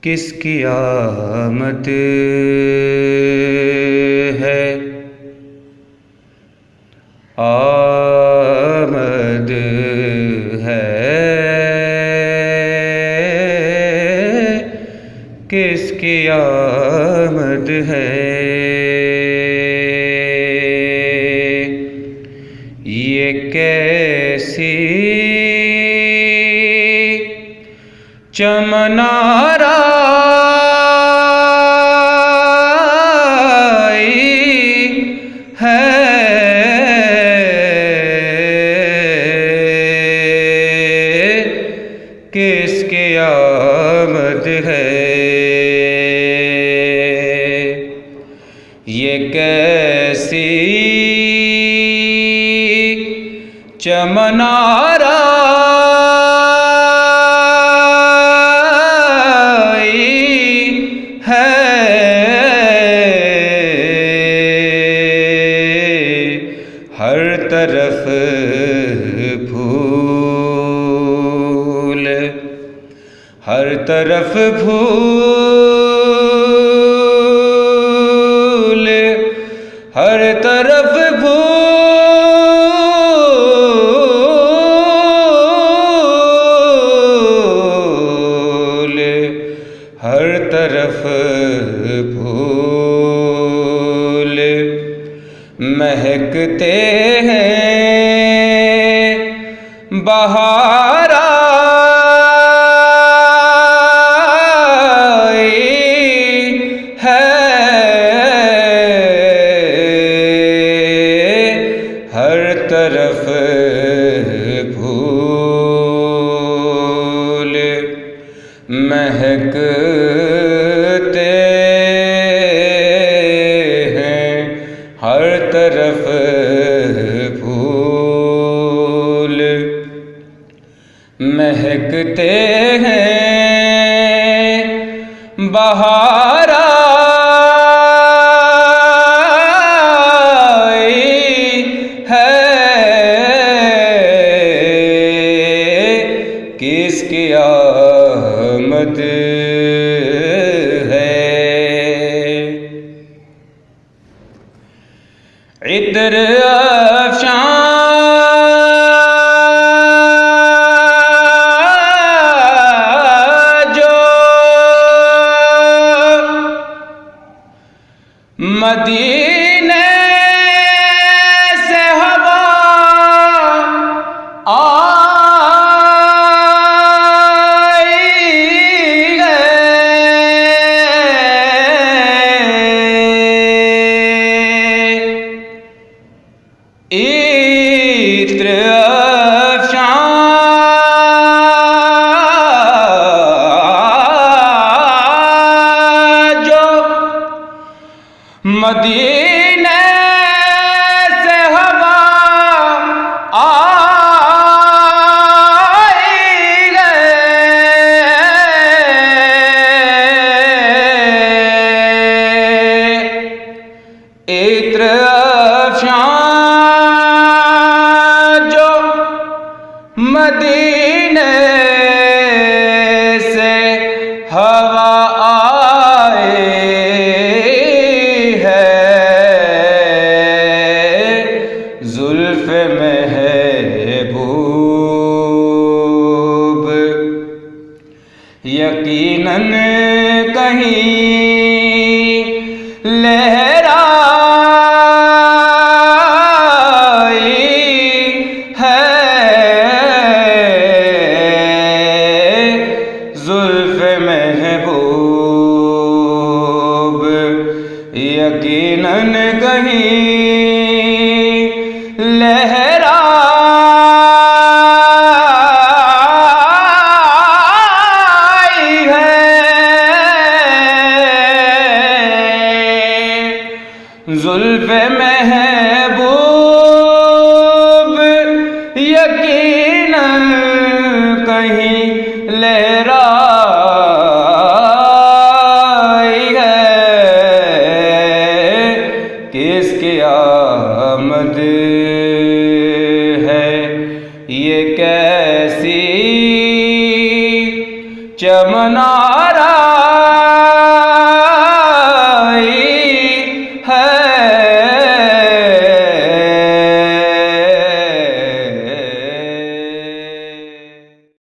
किसकी आमद है, आमद है, किसकी आमद है। ये कैसी चमनारा है, किसकी आमद है। ये कैसी चमनारा हर तरफ फूल, हर तरफ फूल, हर तरफ फूल, हर तरफ फूल महकते हैं बहार आई है, हर तरफ फूल महकते हैं, हर तरफ फूल महकते हैं बहार आई है, किसकी आमद है। इतर अफ़शां जो मदीने से हवा आई है, इत्र अफ़शां जो मदीने से हवा आई है, इत्र अफ़शां जो मदीने से हवा आए ज़ुल्फ़ महबूब यकीनन कहीं लहराई है, ज़ुल्फ़ महबूब यकीनन कहीं लहराई है, ज़ुल्फ़ महबूब यकीनन कहीं लहराई है, किसकी आमद है। ये कैसी चमनारा